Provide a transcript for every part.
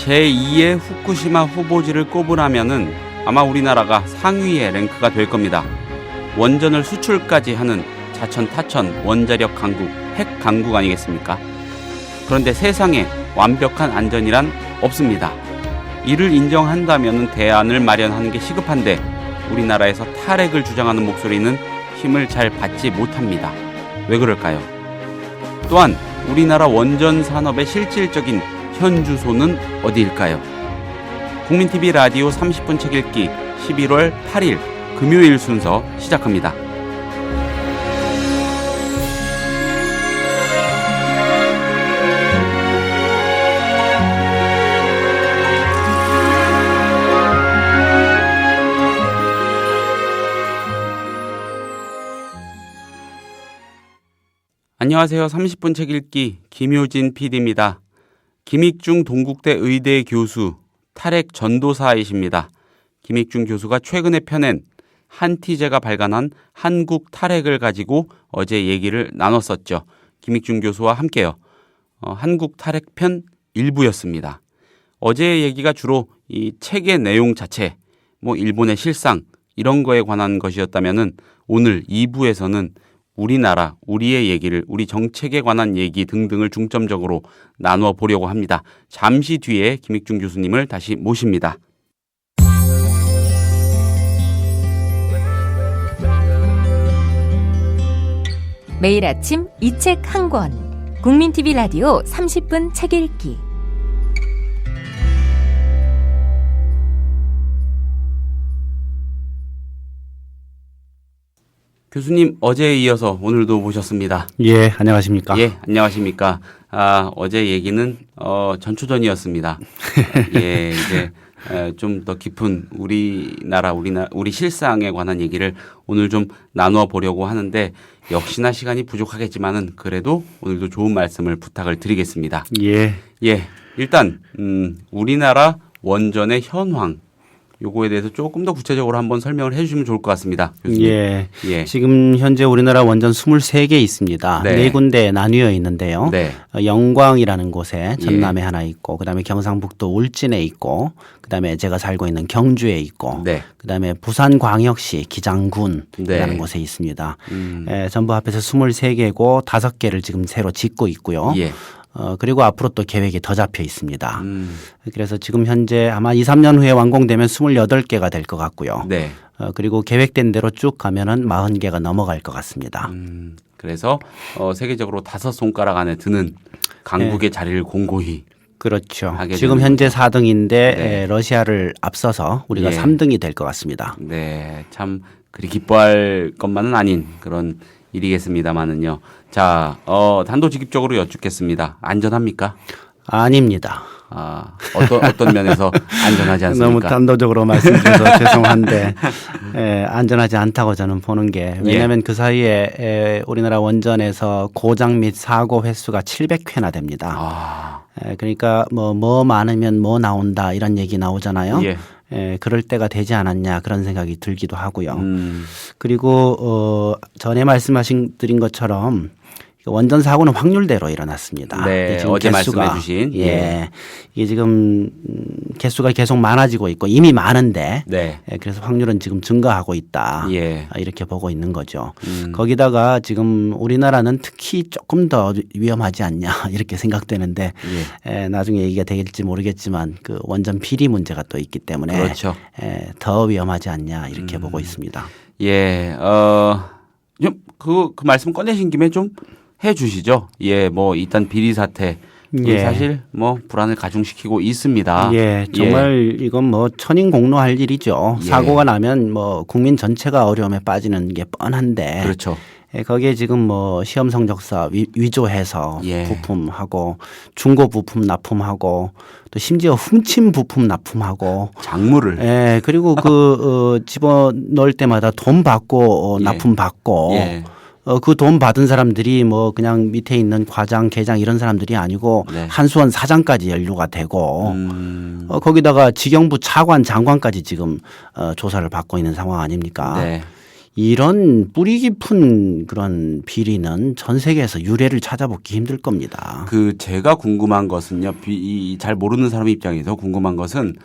제2의 후쿠시마 후보지를 꼽으라면은 아마 우리나라가 상위의 랭크가 될 겁니다. 원전을 수출까지 하는 자천타천 원자력 강국, 핵 강국 아니겠습니까? 그런데 세상에 완벽한 안전이란 없습니다. 이를 인정한다면 대안을 마련하는 게 시급한데 우리나라에서 탈핵을 주장하는 목소리는 힘을 잘 받지 못합니다. 왜 그럴까요? 또한 우리나라 원전 산업의 실질적인 현주소는 어디일까요? 국민TV 라디오 30분 책 읽기 11월 8일 금요일 순서 시작합니다. 안녕하세요. 30분 책 읽기 김효진 PD입니다. 김익중 동국대 의대 교수, 탈핵 전도사이십니다. 김익중 교수가 최근에 펴낸 한티제가 발간한 한국 탈핵을 가지고 어제 얘기를 나눴었죠. 김익중 교수와 함께요. 한국 탈핵 편 1부였습니다. 어제의 얘기가 주로 이 책의 내용 자체, 일본의 실상 이런 거에 관한 것이었다면은 오늘 2부에서는 우리나라, 우리의 얘기를, 우리 정책에 관한 얘기 등등을 중점적으로 나누어 보려고 합니다. 잠시 뒤에 김익중 교수님을 다시 모십니다. 매일 아침 이 책 한 권. 국민TV 라디오 30분 책 읽기. 교수님, 어제에 이어서 오늘도 모셨습니다. 예, 안녕하십니까? 예, 안녕하십니까? 어제 얘기는 전초전이었습니다. 예, 이제 좀 더 깊은 우리나라 우리 실상에 관한 얘기를 오늘 좀 나누어 보려고 하는데 역시나 시간이 부족하겠지만은 그래도 오늘도 좋은 말씀을 부탁을 드리겠습니다. 예. 예, 일단 우리나라 원전의 현황. 요거에 대해서 조금 더 구체적으로 한번 설명을 해 주시면 좋을 것 같습니다. 교수님. 예. 예. 지금 현재 우리나라 원전 23개 있습니다. 네. 네 군데 나뉘어 있는데요. 네. 영광이라는 곳에 전남에 하나 있고 그다음에 경상북도 울진에 있고 그다음에 제가 살고 있는 경주에 있고 네. 그다음에 부산광역시 기장군이라는 네. 곳에 있습니다. 전부 합해서 23개고 5개를 지금 새로 짓고 있고요. 예. 그리고 앞으로 또 계획이 더 잡혀 있습니다. 그래서 지금 현재 아마 2, 3년 후에 완공되면 28개가 될 것 같고요. 네. 그리고 계획된 대로 쭉 가면은 40개가 넘어갈 것 같습니다. 그래서 세계적으로 5손가락 안에 드는 강국의 자리를 공고히 그렇죠. 하게 지금 되는 현재 거죠. 4등인데 네. 러시아를 앞서서 우리가 예. 3등이 될 것 같습니다. 네, 참 그리 기뻐할 것만은 아닌 그런 일이겠습니다만은요. 자, 단도직입적으로 여쭙겠습니다. 안전합니까? 아닙니다. 어떤 면에서 안전하지 않습니까? 너무 단도적으로 말씀드려서 죄송한데 안전하지 않다고 저는 보는 게 왜냐하면 그 사이에 우리나라 원전에서 고장 및 사고 횟수가 700회나 됩니다. 그러니까 뭐 많으면 뭐 나온다 이런 얘기 나오잖아요. 예. 그럴 때가 되지 않았냐 그런 생각이 들기도 하고요. 그리고 전에 말씀하신 드린 것처럼 원전 사고는 확률대로 일어났습니다. 네, 지금 어제 개수가, 말씀해 주신. 예. 이게 지금 개수가 계속 많아지고 있고 이미 많은데 네. 그래서 확률은 지금 증가하고 있다. 예. 이렇게 보고 있는 거죠. 거기다가 지금 우리나라는 특히 조금 더 위험하지 않냐 이렇게 생각되는데 나중에 얘기가 되겠지 모르겠지만 그 원전 비리 문제가 또 있기 때문에 그렇죠. 더 위험하지 않냐 이렇게 보고 있습니다. 예, 그 말씀 꺼내신 김에 좀 해 주시죠. 예, 일단 비리 사태. 예. 사실 불안을 가중시키고 있습니다. 예, 정말 이건 천인공노할 일이죠. 예. 사고가 나면 국민 전체가 어려움에 빠지는 게 뻔한데. 그렇죠. 거기에 지금 시험 성적서 위조해서 예. 부품하고 중고 부품 납품하고 또 심지어 훔친 부품 납품하고 작물을. 예, 그리고 집어 넣을 때마다 돈 받고 납품 받고 예. 그 돈 받은 사람들이 그냥 밑에 있는 과장, 계장 이런 사람들이 아니고 네. 한수원 사장까지 연루가 되고 거기다가 직영부 차관, 장관까지 지금 조사를 받고 있는 상황 아닙니까? 네. 이런 뿌리 깊은 그런 비리는 전 세계에서 유례를 찾아보기 힘들 겁니다. 제가 궁금한 것은요. 잘 모르는 사람 입장에서 궁금한 것은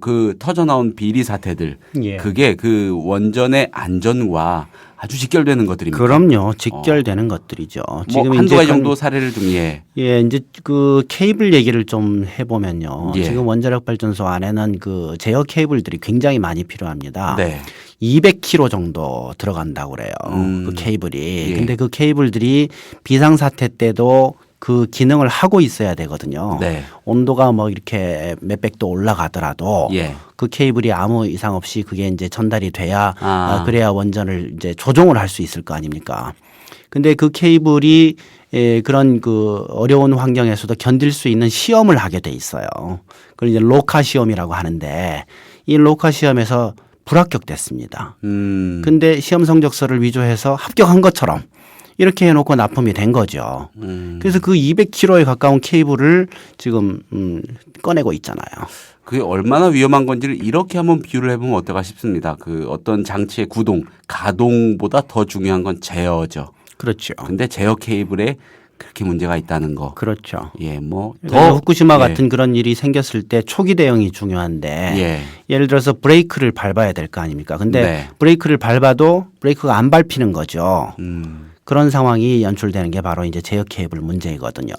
그 터져 나온 비리 사태들 예. 그게 그 원전의 안전과 아주 직결되는 것들입니다. 그럼요. 직결되는 것들이죠. 지금 한두 가지 정도 사례를 좀 이제 그 케이블 얘기를 좀 해보면요. 예. 지금 원자력 발전소 안에는 그 제어 케이블들이 굉장히 많이 필요합니다. 네. 200km 정도 들어간다고 그래요. 그 케이블이. 예. 근데 그 케이블들이 비상사태 때도 그 기능을 하고 있어야 되거든요. 네. 온도가 뭐 이렇게 몇백 도 올라가더라도 예. 그 케이블이 아무 이상 없이 그게 이제 전달이 돼야 그래야 원전을 이제 조종을 할 수 있을 거 아닙니까? 근데 그 케이블이 그런 그 어려운 환경에서도 견딜 수 있는 시험을 하게 돼 있어요. 그걸 이제 로카 시험이라고 하는데 이 로카 시험에서 불합격됐습니다. 근데 시험 성적서를 위조해서 합격한 것처럼 이렇게 해놓고 납품이 된 거죠. 그래서 그 200km에 가까운 케이블을 지금 꺼내고 있잖아요. 그게 얼마나 위험한 건지를 이렇게 한번 비유를 해보면 어떨까 싶습니다. 그 어떤 장치의 구동, 가동보다 더 중요한 건 제어죠. 그렇죠. 근데 제어 케이블에 그렇게 문제가 있다는 거. 그렇죠. 예, 뭐 더 후쿠시마 같은 그런 일이 생겼을 때 초기 대응이 중요한데 예를 들어서 브레이크를 밟아야 될 거 아닙니까? 근데 브레이크를 밟아도 브레이크가 안 밟히는 거죠. 그런 상황이 연출되는 게 바로 이제 제어 케이블 문제이거든요.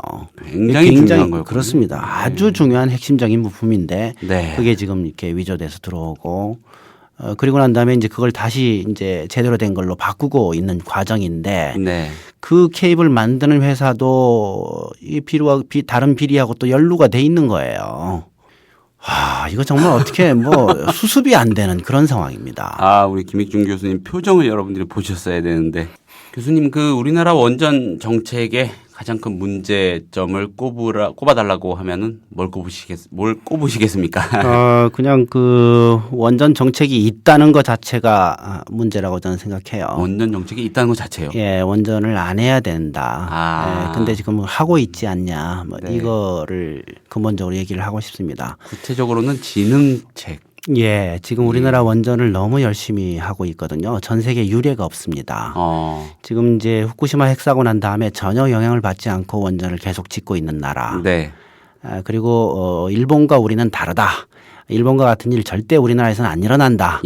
굉장히 중요한 거예요. 그렇습니다. 아주 중요한 핵심적인 부품인데 그게 지금 이렇게 위조돼서 들어오고 그리고 난 다음에 이제 그걸 다시 이제 제대로 된 걸로 바꾸고 있는 과정인데 그 케이블 만드는 회사도 이 비리와 다른 비리하고 또 연루가 돼 있는 거예요. 이거 정말 어떻게 뭐 수습이 안 되는 그런 상황입니다. 우리 김익중 교수님 표정을 여러분들이 보셨어야 되는데 교수님 그 우리나라 원전 정책의 가장 큰 문제점을 꼽아달라고 하면은 뭘 꼽으시겠습니까? 그냥 그 원전 정책이 있다는 것 자체가 문제라고 저는 생각해요. 원전 정책이 있다는 것 자체요? 예, 원전을 안 해야 된다. 근데 지금 하고 있지 않냐. 이거를 근본적으로 얘기를 하고 싶습니다. 구체적으로는 진흥책. 예, 지금 우리나라 원전을 너무 열심히 하고 있거든요. 전 세계 유례가 없습니다. 지금 이제 후쿠시마 핵사고 난 다음에 전혀 영향을 받지 않고 원전을 계속 짓고 있는 나라. 그리고 일본과 우리는 다르다. 일본과 같은 일 절대 우리나라에서는 안 일어난다.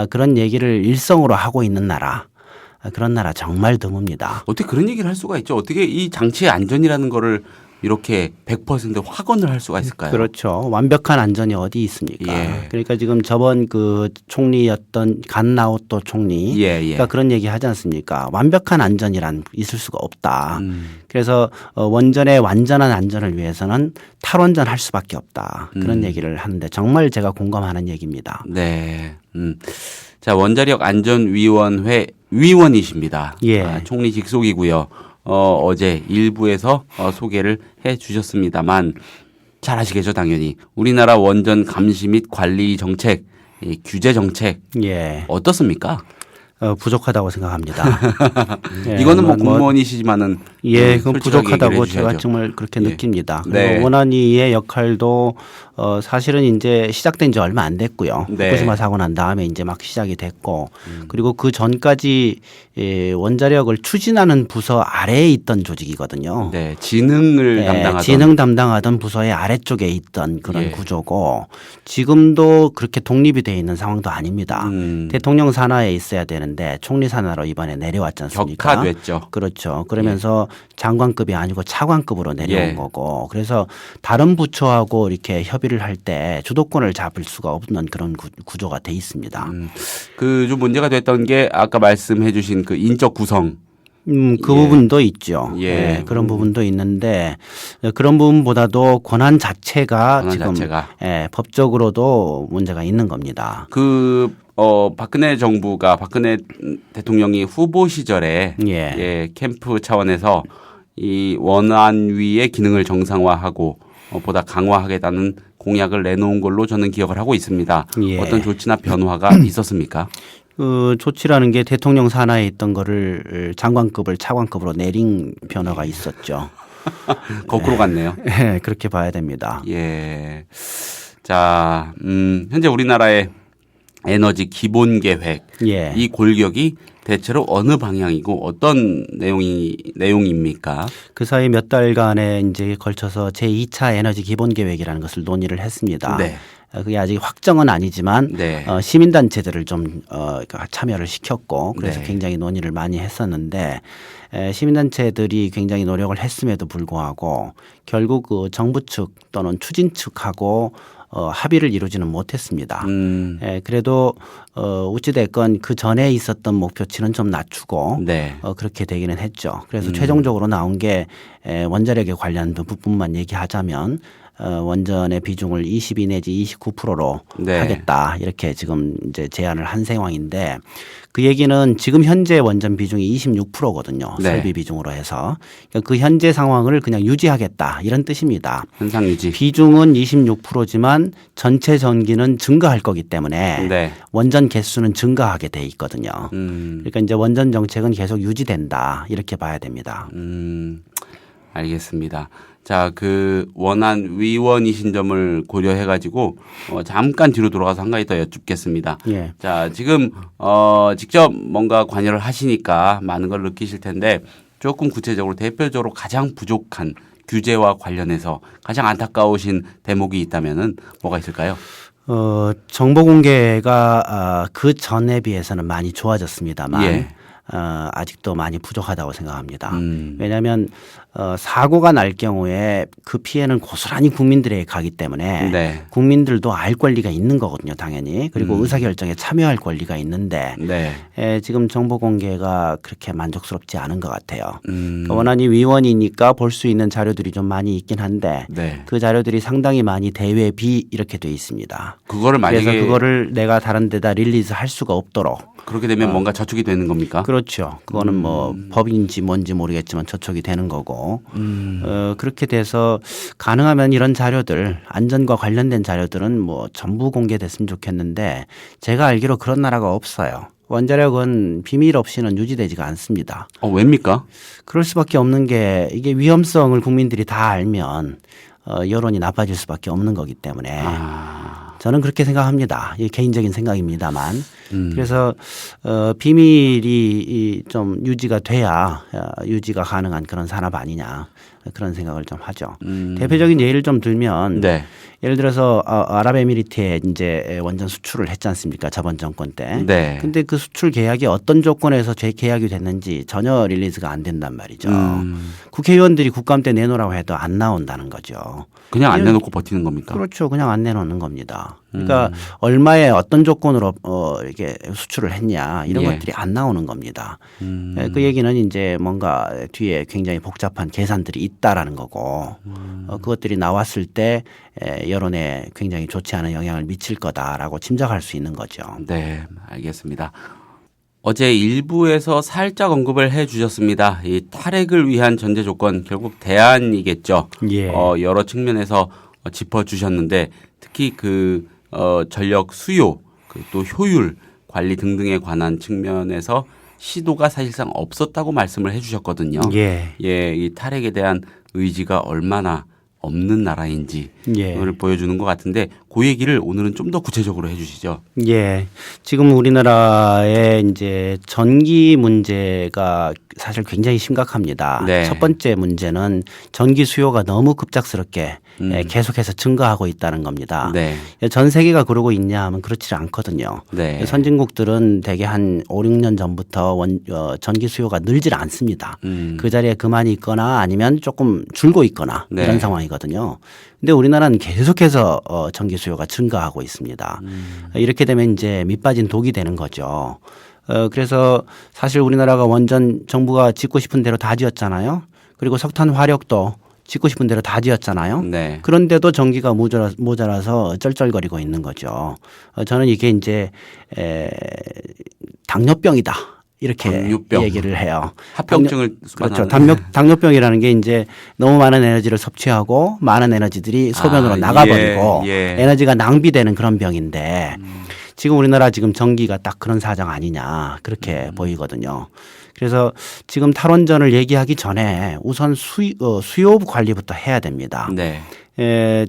그런 얘기를 일성으로 하고 있는 나라. 그런 나라 정말 드뭅니다. 어떻게 그런 얘기를 할 수가 있죠? 어떻게 이 장치의 안전이라는 거를 이렇게 100% 확언을 할 수가 있을까요? 그렇죠. 완벽한 안전이 어디 있습니까? 그러니까 지금 저번 그 총리였던 간나오토 총리가 그런 얘기 하지 않습니까? 완벽한 안전이란 있을 수가 없다. 그래서 원전의 완전한 안전을 위해서는 탈원전 할 수밖에 없다. 그런 얘기를 하는데 정말 제가 공감하는 얘기입니다. 자, 원자력 안전위원회 위원이십니다. 총리 직속이고요. 어제 일부에서 소개를 해 주셨습니다만 잘 아시겠죠, 당연히. 우리나라 원전 감시 및 관리 정책, 규제 정책 어떻습니까? 부족하다고 생각합니다. 이거는 뭐 공무원이시지만은 그건 부족하다고 제가 정말 그렇게 느낍니다. 그리고 원안위의 역할도 사실은 이제 시작된 지 얼마 안 됐고요. 후쿠시마 사고 난 다음에 이제 막 시작이 됐고 그리고 그 전까지 원자력을 추진하는 부서 아래에 있던 조직이거든요. 진흥을 담당하던 진흥 담당하던 부서의 아래쪽에 있던 그런 구조고 지금도 그렇게 독립이 되어 있는 상황도 아닙니다. 대통령 산하에 있어야 되는데 총리 산하로 이번에 내려왔지 않습니까? 격하됐죠. 그렇죠. 그러면서 장관급이 아니고 차관급으로 내려온 거고 그래서 다른 부처하고 이렇게 협의를 할 때 주도권을 잡을 수가 없는 그런 구조가 돼 있습니다. 그 좀 문제가 됐던 게 아까 말씀해 주신 그 인적 구성. 그 부분도 있죠. 그런 부분도 있는데 그런 부분보다도 권한 자체가 지금 법적으로도 문제가 있는 겁니다. 박근혜 정부가 박근혜 대통령이 후보 시절에 캠프 차원에서 이 원안위의 기능을 정상화하고 보다 강화하겠다는 공약을 내놓은 걸로 저는 기억을 하고 있습니다. 어떤 조치나 변화가 있었습니까? 그 조치라는 게 대통령 산하에 있던 거를 장관급을 차관급으로 내린 변화가 있었죠. 거꾸로 갔네요. 그렇게 봐야 됩니다. 자, 현재 우리나라의 에너지 기본 계획 예. 이 골격이 대체로 어느 방향이고 어떤 내용입니까? 그 사이 몇 달간에 이제 걸쳐서 제2차 에너지 기본 계획이라는 것을 논의를 했습니다. 네. 그게 아직 확정은 아니지만 네. 시민단체들을 좀 참여를 시켰고 그래서 네. 굉장히 논의를 많이 했었는데 시민단체들이 굉장히 노력을 했음에도 불구하고 결국 그 정부 측 또는 추진 측하고 합의를 이루지는 못했습니다. 그래도 어찌됐건 그 전에 있었던 목표치는 좀 낮추고 네. 그렇게 되기는 했죠. 그래서 최종적으로 나온 게 원자력에 관련 부분만 얘기하자면 원전의 비중을 22 내지 29%로 네. 하겠다 이렇게 지금 이제 제안을 한 상황인데 그 얘기는 지금 현재 원전 비중이 26%거든요. 네. 설비 비중으로 해서 그러니까 그 현재 상황을 그냥 유지하겠다 이런 뜻입니다. 현상 유지. 비중은 26%지만 전체 전기는 증가할 거기 때문에 네. 원전 개수는 증가하게 돼 있거든요. 음. 그러니까 이제 원전 정책은 계속 유지된다 이렇게 봐야 됩니다. 알겠습니다. 자, 그 원안 위원이신 점을 고려해 가지고 잠깐 뒤로 돌아가서 한 가지 더 여쭙겠습니다. 예. 자, 지금 직접 뭔가 관여를 하시니까 많은 걸 느끼실 텐데 조금 구체적으로 대표적으로 가장 부족한 규제와 관련해서 가장 안타까우신 대목이 있다면은 뭐가 있을까요? 정보 공개가 그 전에 비해서는 많이 좋아졌습니다만 예. 아직도 많이 부족하다고 생각합니다. 왜냐하면 사고가 날 경우에 그 피해는 고스란히 국민들에게 가기 때문에 네. 국민들도 알 권리가 있는 거거든요, 당연히. 그리고 의사결정에 참여할 권리가 있는데 네. 지금 정보 공개가 그렇게 만족스럽지 않은 것 같아요. 그러니까 원안이 위원이니까 볼 수 있는 자료들이 좀 많이 있긴 한데 네. 그 자료들이 상당히 많이 대외 비 이렇게 돼 있습니다. 그거를 만약에 그래서 그거를 내가 다른 데다 릴리즈 할 수가 없도록 그렇게 되면 뭔가 저축이 되는 겁니까? 그렇죠. 그거는 뭐 법인지 뭔지 모르겠지만 저촉이 되는 거고 그렇게 돼서 가능하면 이런 자료들 안전과 관련된 자료들은 뭐 전부 공개됐으면 좋겠는데 제가 알기로 그런 나라가 없어요. 원자력은 비밀 없이는 유지되지가 않습니다. 왜입니까? 그럴 수밖에 없는 게 이게 위험성을 국민들이 다 알면 여론이 나빠질 수밖에 없는 거기 때문에 저는 그렇게 생각합니다. 이게 개인적인 생각입니다만. 그래서 비밀이 좀 유지가 돼야 유지가 가능한 그런 산업 아니냐 그런 생각을 좀 하죠. 대표적인 예를 좀 들면 네. 예를 들어서 아랍에미리트에 이제 원전 수출을 했지 않습니까? 저번 정권 때. 네. 근데 그 수출 계약이 어떤 조건에서 재계약이 됐는지 전혀 릴리즈가 안 된단 말이죠. 국회의원들이 국감 때 내놓으라고 해도 안 나온다는 거죠. 그냥 안 내놓고 버티는 겁니까? 그렇죠. 그냥 안 내놓는 겁니다. 그러니까 얼마에 어떤 조건으로 이렇게 수출을 했냐 이런 예. 것들이 안 나오는 겁니다. 그 얘기는 이제 뭔가 뒤에 굉장히 복잡한 계산들이 있다라는 거고 그것들이 나왔을 때 여론에 굉장히 좋지 않은 영향을 미칠 거다라고 짐작할 수 있는 거죠. 네, 알겠습니다. 어제 일부에서 살짝 언급을 해 주셨습니다. 이 탈핵을 위한 전제 조건 결국 대안이겠죠. 예. 여러 측면에서 짚어 주셨는데 특히 그 전력 수요, 또 효율 관리 등등에 관한 측면에서 시도가 사실상 없었다고 말씀을 해 주셨거든요. 예. 예, 이 탈핵에 대한 의지가 얼마나 없는 나라인지 예. 그걸 보여주는 것 같은데 그 얘기를 오늘은 좀 더 구체적으로 해 주시죠. 예. 지금 우리나라의 이제 전기 문제가 사실 굉장히 심각합니다. 네. 첫 번째 문제는 전기 수요가 너무 급작스럽게 계속해서 증가하고 있다는 겁니다. 네. 전 세계가 그러고 있냐 하면 그렇지 않거든요. 네. 선진국들은 대개 한 5, 6년 전부터 전기 수요가 늘질 않습니다. 그 자리에 그만이 있거나 아니면 조금 줄고 있거나 네. 이런 상황이거든요. 근데 우리나라는 계속해서 전기 수요가 증가하고 있습니다. 이렇게 되면 이제 밑빠진 독이 되는 거죠. 그래서 사실 우리나라가 원전 정부가 짓고 싶은 대로 다 지었잖아요. 그리고 석탄 화력도 짓고 싶은 대로 다 지었잖아요. 네. 그런데도 전기가 모자라서 쩔쩔거리고 있는 거죠. 저는 이게 이제 당뇨병이다. 이렇게 당뇨병. 얘기를 해요. 합병증을 그렇죠. 수반하는. 당뇨병이라는 게 이제 너무 많은 에너지를 섭취하고 많은 에너지들이 소변으로 나가버리고 예. 에너지가 낭비되는 그런 병인데 지금 우리나라 지금 전기가 딱 그런 사정 아니냐 그렇게 보이거든요. 그래서 지금 탈원전을 얘기하기 전에 우선 수요 관리부터 해야 됩니다. 네.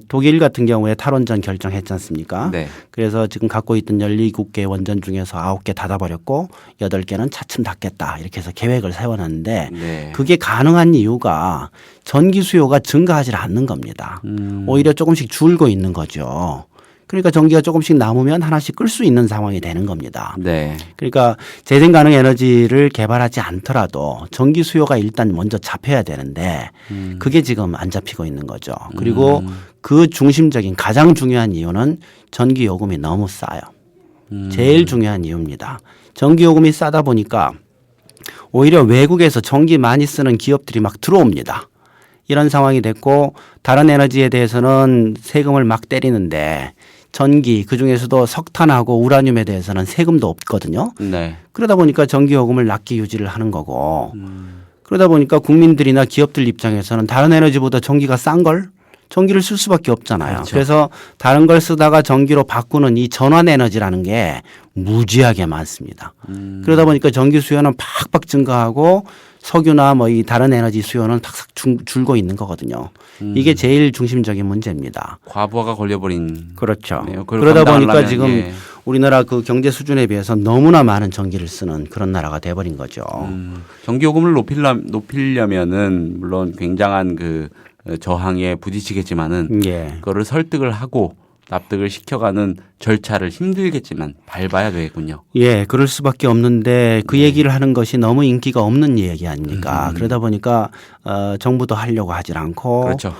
독일 같은 경우에 탈원전 결정했지 않습니까? 네. 그래서 지금 갖고 있던 17개 원전 중에서 9개 닫아버렸고 8개는 차츰 닫겠다 이렇게 해서 계획을 세워놨는데 네. 그게 가능한 이유가 전기 수요가 증가하지 않는 겁니다. 오히려 조금씩 줄고 있는 거죠. 그러니까 전기가 조금씩 남으면 하나씩 끌 수 있는 상황이 되는 겁니다. 네. 그러니까 재생 가능 에너지를 개발하지 않더라도 전기 수요가 일단 먼저 잡혀야 되는데 그게 지금 안 잡히고 있는 거죠. 그리고 그 중심적인 가장 중요한 이유는 전기 요금이 너무 싸요. 제일 중요한 이유입니다. 전기 요금이 싸다 보니까 오히려 외국에서 전기 많이 쓰는 기업들이 막 들어옵니다. 이런 상황이 됐고 다른 에너지에 대해서는 세금을 막 때리는데 전기 그중에서도 석탄하고 우라늄에 대해서는 세금도 없거든요. 네. 그러다 보니까 전기요금을 낮게 유지를 하는 거고 그러다 보니까 국민들이나 기업들 입장에서는 다른 에너지보다 전기가 싼 걸 전기를 쓸 수밖에 없잖아요. 그렇죠. 그래서 다른 걸 쓰다가 전기로 바꾸는 이 전환 에너지라는 게 무지하게 많습니다. 그러다 보니까 전기 수요는 팍팍 증가하고 석유나 뭐 이 다른 에너지 수요는 탁탁 줄고 있는 거거든요. 이게 제일 중심적인 문제입니다. 과부하가 걸려버린. 그렇죠. 네, 그걸 그러다 보니까 감당하려면, 지금 예. 우리나라 그 경제 수준에 비해서 너무나 많은 전기를 쓰는 그런 나라가 돼버린 거죠. 전기요금을 높이려면은 물론 굉장한 그 저항에 부딪히겠지만은 예. 그거를 설득을 하고 납득을 시켜가는 절차를 힘들겠지만 밟아야 되겠군요. 예, 그럴 수밖에 없는데 그 얘기를 하는 것이 너무 인기가 없는 얘기 아닙니까? 그러다 보니까 정부도 하려고 하질 않고 그렇죠.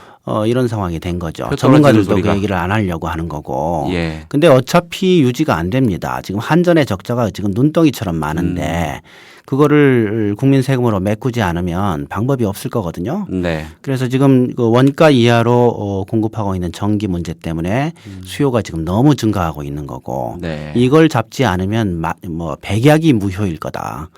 이런 상황이 된 거죠. 표 전문가들도 떨어지는 그 소리가. 얘기를 안 하려고 하는 거고. 예. 근데 어차피 유지가 안 됩니다. 지금 한전의 적자가 지금 눈덩이처럼 많은데 그거를 국민 세금으로 메꾸지 않으면 방법이 없을 거거든요. 네. 그래서 지금 그 원가 이하로 공급하고 있는 전기 문제 때문에 수요가 지금 너무 증가하고 있는 거고 네. 이걸 잡지 않으면 뭐 백약이 무효일 거다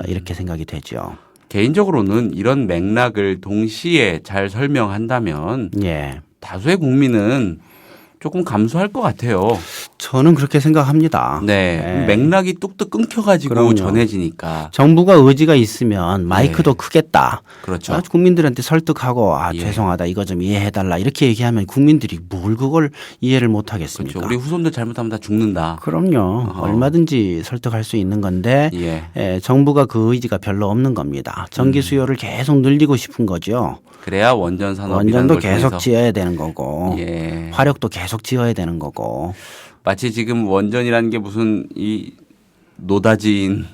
이렇게 생각이 되죠. 개인적으로는 이런 맥락을 동시에 잘 설명한다면 예, 다수의 국민은 조금 감소할 것 같아요. 저는 그렇게 생각합니다. 네. 예. 맥락이 뚝뚝 끊겨가지고 그럼요. 전해지니까. 정부가 의지가 있으면 마이크도 예. 크겠다. 그렇죠. 국민들한테 설득하고 예. 죄송하다 이거 좀 이해해달라 이렇게 얘기하면 국민들이 뭘 그걸 이해를 못 하겠습니까? 그렇죠. 우리 후손들 잘못하면 다 죽는다. 그럼요. 얼마든지 설득할 수 있는 건데 예. 정부가 그 의지가 별로 없는 겁니다. 전기 수요를 계속 늘리고 싶은 거죠. 그래야 원전 산업이라는 원전도 걸 계속 통해서. 지어야 되는 거고 예. 화력도 계속 지어야 되는 거고 마치 지금 원전이라는 게 무슨 이 노다지인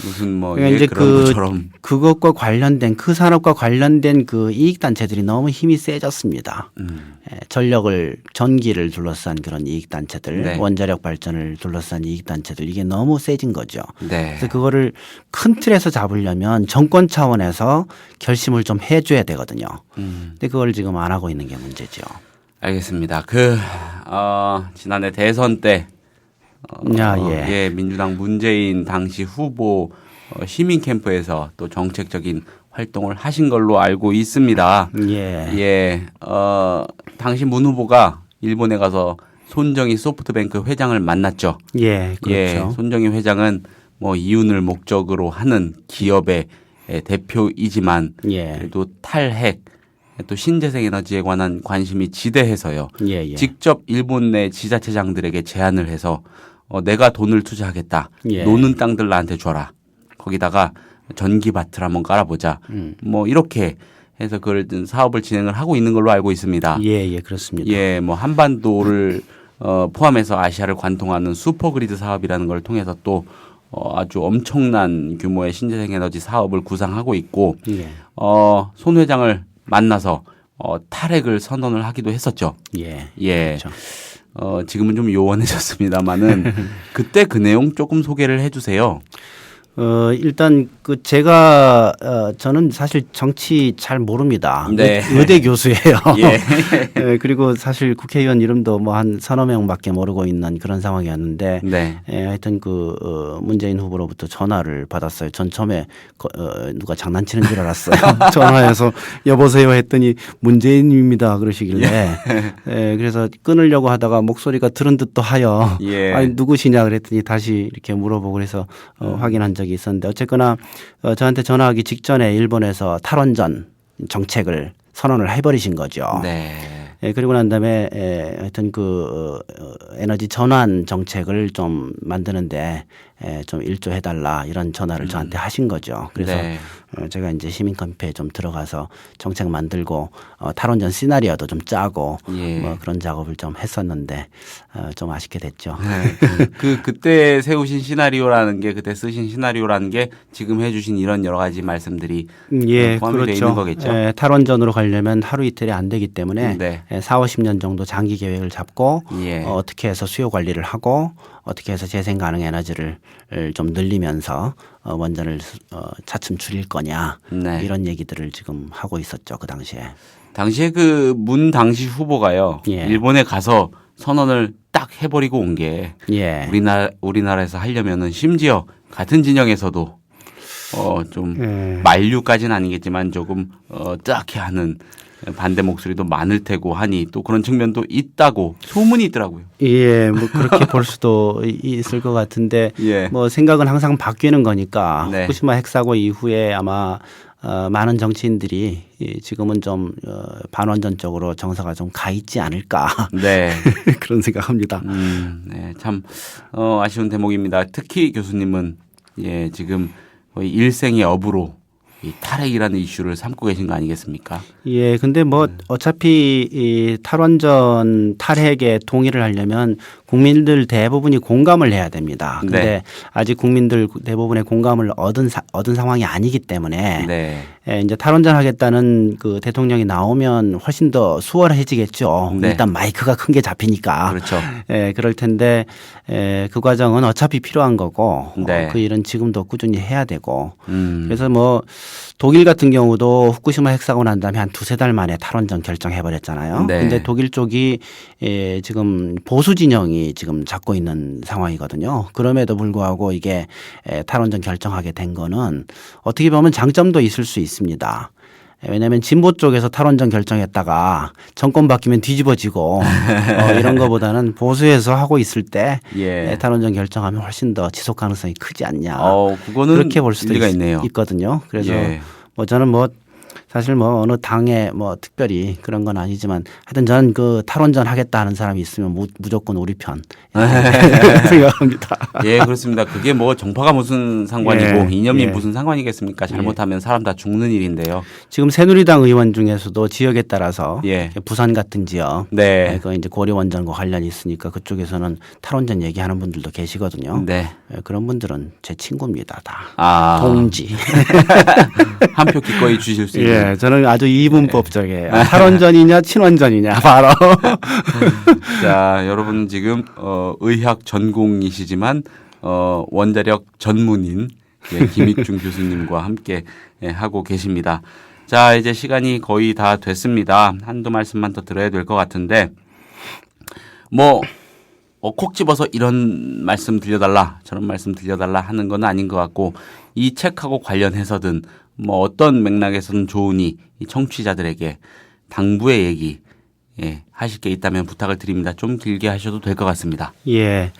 무슨 뭐 그러니까 예, 이제 그런 것처럼. 그것과 관련된 그 산업과 관련된 그 이익 단체들이 너무 힘이 세졌습니다. 전기를 둘러싼 그런 이익 단체들, 네. 원자력 발전을 둘러싼 이익 단체들 이게 너무 세진 거죠. 네. 그래서 그거를 큰 틀에서 잡으려면 정권 차원에서 결심을 좀 해줘야 되거든요. 근데 그걸 지금 안 하고 있는 게 문제죠. 알겠습니다. 지난해 대선 때 예, 민주당 문재인 당시 후보 시민 캠프에서 또 정책적인 활동을 하신 걸로 알고 있습니다. 예. 예, 당시 문 후보가 일본에 가서 손정희 소프트뱅크 회장을 만났죠. 예, 그렇죠. 예, 손정희 회장은 뭐 이윤을 목적으로 하는 기업의 대표이지만 예. 그래도 탈핵 또 신재생 에너지에 관한 관심이 지대해서요. 예, 예. 직접 일본 내 지자체장들에게 제안을 해서 내가 돈을 투자하겠다. 예. 노는 땅들 나한테 줘라. 거기다가 전기밭을 한번 깔아보자. 뭐 이렇게 해서 그걸 사업을 진행을 하고 있는 걸로 알고 있습니다. 예, 예, 그렇습니다. 예, 뭐 한반도를 포함해서 아시아를 관통하는 슈퍼그리드 사업이라는 걸 통해서 또 아주 엄청난 규모의 신재생 에너지 사업을 구상하고 있고 예. 손 회장을 만나서 탈핵을 선언을 하기도 했었죠. 예. 예. 그렇죠. 지금은 좀 요원해졌습니다만은 그때 그 내용 조금 소개를 해주세요. 일단 제가 저는 사실 정치 잘 모릅니다. 네. 의대 교수예요. 예. 예, 그리고 사실 국회의원 이름도 뭐 한 서너 명밖에 모르고 있는 그런 상황이었는데 네. 하여튼 문재인 후보로부터 전화를 받았어요. 전 처음에 누가 장난치는 줄 알았어요. 전화해서 여보세요 했더니 문재인입니다 그러시길래 그래서 끊으려고 하다가 목소리가 들은 듯도 하여 예. 아니 누구시냐 그랬더니 다시 이렇게 물어보고 그래서 확인한 적이 있었는데 어쨌거나 저한테 전화하기 직전에 일본에서 탈원전 정책을 선언을 해버리신 거죠. 네. 그리고 난 다음에 하여튼 그 에너지 전환 정책을 좀 만드는데 좀 일조해달라 이런 전화를 저한테 하신 거죠. 그래서 네. 제가 이제 시민카페에 좀 들어가서 정책 만들고 탈원전 시나리오도 좀 짜고 예. 뭐 그런 작업을 좀 했었는데 좀 아쉽게 됐죠. 그때 세우신 시나리오라는 게 그때 쓰신 시나리오라는 게 지금 해주신 이런 여러 가지 말씀들이 예, 포함이 되어 있는 거겠죠. 탈원전으로 가려면 하루 이틀이 안 되기 때문에 네. 4, 50년 정도 장기 계획을 잡고 예. 어떻게 해서 수요 관리를 하고 어떻게 해서 재생 가능 에너지를 좀 늘리면서 원전을 차츰 줄일 거냐 네. 이런 얘기들을 지금 하고 있었죠. 그 당시에. 당시에 그 문 당시 후보가요. 예. 일본에 가서 선언을 딱 해버리고 온 게 예. 우리나라에서 하려면은 심지어 같은 진영에서도 좀 만류까지는 아니겠지만 조금 뜨악해 하는 반대 목소리도 많을 테고 하니 또 그런 측면도 있다고 소문이 있더라고요. 예, 뭐 그렇게 볼 수도 있을 것 같은데 예. 뭐 생각은 항상 바뀌는 거니까 네. 후쿠시마 핵사고 이후에 아마 많은 정치인들이 지금은 좀 반원전 쪽으로 정서가 좀 가 있지 않을까 네. 그런 생각합니다. 네, 참 아쉬운 대목입니다. 특히 교수님은 예, 지금 거의 일생의 업으로 이 탈핵이라는 이슈를 삼고 계신 거 아니겠습니까? 예, 근데 뭐 어차피 이 탈원전 탈핵에 동의를 하려면 국민들 대부분이 공감을 해야 됩니다. 근데 네. 아직 국민들 대부분의 공감을 얻은 상황이 아니기 때문에 네. 이제 탈원전 하겠다는 그 대통령이 나오면 훨씬 더 수월해지겠죠. 네. 일단 마이크가 큰 게 잡히니까. 그렇죠. 그럴 텐데 그 과정은 어차피 필요한 거고 네. 그 일은 지금도 꾸준히 해야 되고 그래서 그래서 뭐 독일 같은 경우도 후쿠시마 핵사고 난 다음에 한 두세 달 만에 탈원전 결정해 버렸잖아요. 네. 근데 독일 쪽이 지금 보수 진영이 지금 잡고 있는 상황이거든요. 그럼에도 불구하고 이게 탈원전 결정하게 된 거는 어떻게 보면 장점도 있을 수 있습니다. 왜냐하면 진보 쪽에서 탈원전 결정했다가 정권 바뀌면 뒤집어지고 이런 거보다는 보수에서 하고 있을 때 예. 탈원전 결정하면 훨씬 더 지속 가능성이 크지 않냐. 그거는 그렇게 볼 수도 일리가 있네요. 있거든요. 그래서 예. 뭐 저는 뭐 사실 뭐 어느 당에 뭐 특별히 그런 건 아니지만 하여튼 저는 그 탈원전 하겠다 하는 사람이 있으면 무조건 우리 편 생각합니다. 예, 그렇습니다. 그게 뭐 정파가 무슨 상관이고 예, 이념이 예. 무슨 상관이겠습니까? 잘못하면 사람 다 죽는 일인데요. 지금 새누리당 의원 중에서도 지역에 따라서 예. 부산 같은 지역, 네. 그 이제 고려 원전과 관련이 있으니까 그쪽에서는 탈원전 얘기하는 분들도 계시거든요. 네. 그런 분들은 제 친구입니다, 다. 아. 동지. 한 표 기꺼이 주실 수 있는. 예, 저는 아주 이분법적이에요. 탈원전이냐 친원전이냐 바로. 자, 여러분 지금 의학 전공이시지만 원자력 전문인 김익중 교수님과 함께 하고 계십니다. 자, 이제 시간이 거의 다 됐습니다. 한두 말씀만 더 드려야 될 것 같은데 뭐 콕 집어서 이런 말씀 들려달라 저런 말씀 들려달라 하는 건 아닌 것 같고 이 책하고 관련해서든 뭐 어떤 맥락에서는 좋으니 이 청취자들에게 당부의 얘기 하실 게 있다면 부탁을 드립니다. 좀 길게 하셔도 될 것 같습니다. 예.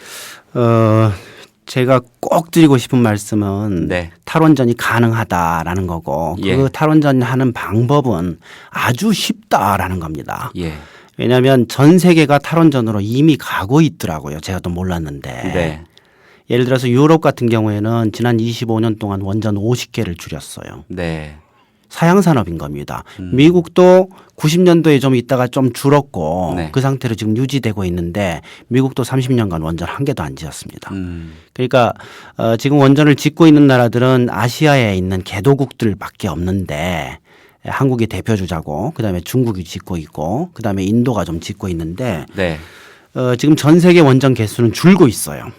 제가 꼭 드리고 싶은 말씀은 네. 탈원전이 가능하다라는 거고 예. 그 탈원전 하는 방법은 아주 쉽다라는 겁니다. 예. 왜냐하면 전 세계가 탈원전으로 이미 가고 있더라고요. 제가 또 몰랐는데. 네. 예를 들어서 유럽 같은 경우에는 지난 25년 동안 원전 50개를 줄였어요. 네. 사양 산업인 겁니다. 미국도 90년도에 좀 있다가 좀 줄었고 네. 그 상태로 지금 유지되고 있는데 미국도 30년간 원전 한 개도 안 지었습니다. 그러니까 지금 원전을 짓고 있는 나라들은 아시아에 있는 개도국들밖에 없는데 한국이 대표 주자고 그다음에 중국이 짓고 있고 그다음에 인도가 좀 짓고 있는데 네. 지금 전 세계 원전 개수는 줄고 있어요.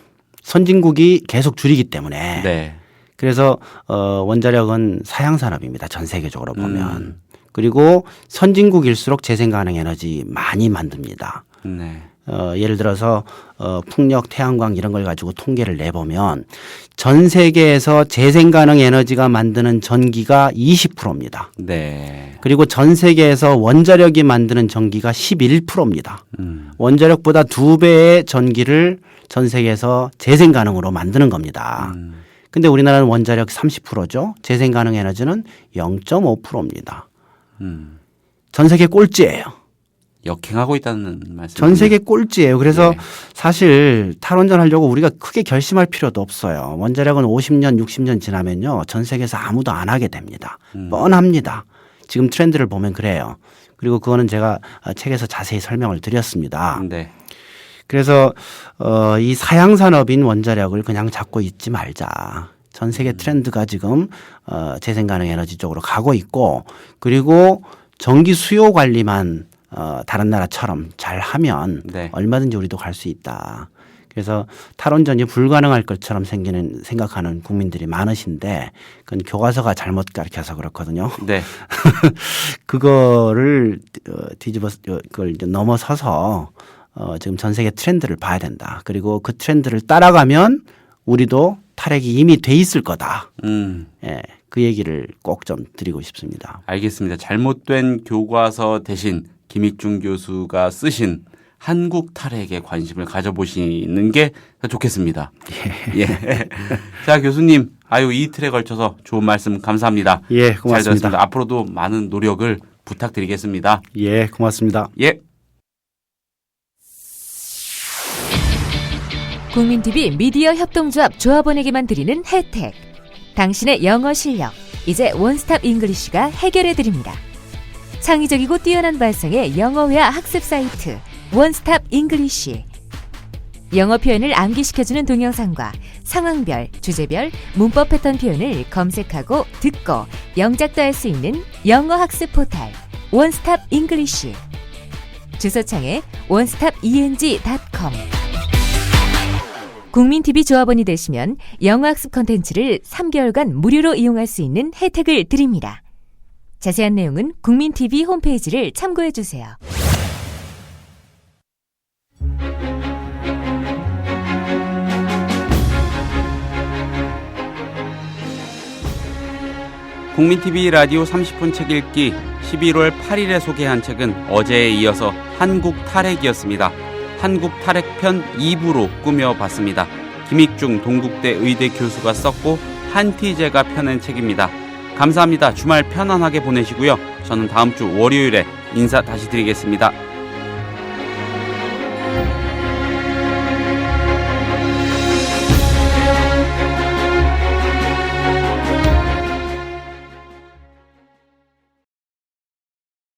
선진국이 계속 줄이기 때문에. 네. 그래서 원자력은 사양 산업입니다. 전 세계적으로 보면. 그리고 선진국일수록 재생 가능 에너지 많이 만듭니다. 네. 예를 들어서 풍력, 태양광 이런 걸 가지고 통계를 내보면 전 세계에서 재생 가능 에너지가 만드는 전기가 20%입니다. 네. 그리고 전 세계에서 원자력이 만드는 전기가 11%입니다. 원자력보다 2배의 전기를 전 세계에서 재생 가능으로 만드는 겁니다. 근데 우리나라는 원자력 30%죠. 재생 가능 에너지는 0.5%입니다. 전 세계 꼴찌예요. 역행하고 있다는 말씀. 전 세계 꼴찌예요. 그래서 예. 사실 탈원전 하려고 우리가 크게 결심할 필요도 없어요. 원자력은 50년, 60년 지나면요. 전 세계에서 아무도 안 하게 됩니다. 뻔합니다. 지금 트렌드를 보면 그래요. 그리고 그거는 제가 책에서 자세히 설명을 드렸습니다. 네. 그래서 이 사양 산업인 원자력을 그냥 잡고 있지 말자. 전 세계 트렌드가 지금 재생 가능 에너지 쪽으로 가고 있고, 그리고 전기 수요 관리만 다른 나라처럼 잘 하면 네. 얼마든지 우리도 갈 수 있다. 그래서 탈원전이 불가능할 것처럼 생각하는 국민들이 많으신데 그건 교과서가 잘못 가르쳐서 그렇거든요. 네. 그거를 그걸 이제 넘어서서 지금 전 세계 트렌드를 봐야 된다. 그리고 그 트렌드를 따라가면 우리도 탈핵이 이미 돼 있을 거다. 예, 그 얘기를 꼭 좀 드리고 싶습니다. 알겠습니다. 잘못된 교과서 대신 김익중 교수가 쓰신 한국 탈핵에 관심을 가져보시는 게 좋겠습니다. 예. 자, 교수님, 이틀에 걸쳐서 좋은 말씀 감사합니다. 예, 잘 고맙습니다. 들었습니다. 앞으로도 많은 노력을 부탁드리겠습니다. 예, 고맙습니다. 예. 국민TV 미디어 협동조합 조합원에게만 드리는 혜택. 당신의 영어 실력, 이제 원스톱 잉글리쉬가 해결해드립니다. 창의적이고 뛰어난 발성의 영어회화 학습 사이트 원스톱 잉글리쉬. 영어 표현을 암기시켜주는 동영상과 상황별, 주제별, 문법 패턴 표현을 검색하고 듣고 영작도 할 수 있는 영어 학습 포탈 원스톱 잉글리쉬. 주소창에 onestopeng.com. 국민TV 조합원이 되시면 영어학습 콘텐츠를 3개월간 무료로 이용할 수 있는 혜택을 드립니다. 자세한 내용은 국민TV 홈페이지를 참고해주세요. 국민TV 라디오 30분 책 읽기 11월 8일에 소개한 책은 어제에 이어서 한국 탈핵이었습니다. 한국 탈핵편 2부로 꾸며봤습니다. 김익중 동국대 의대 교수가 썼고 한티제가 펴낸 책입니다. 감사합니다. 주말 편안하게 보내시고요. 저는 다음 주 월요일에 인사 다시 드리겠습니다.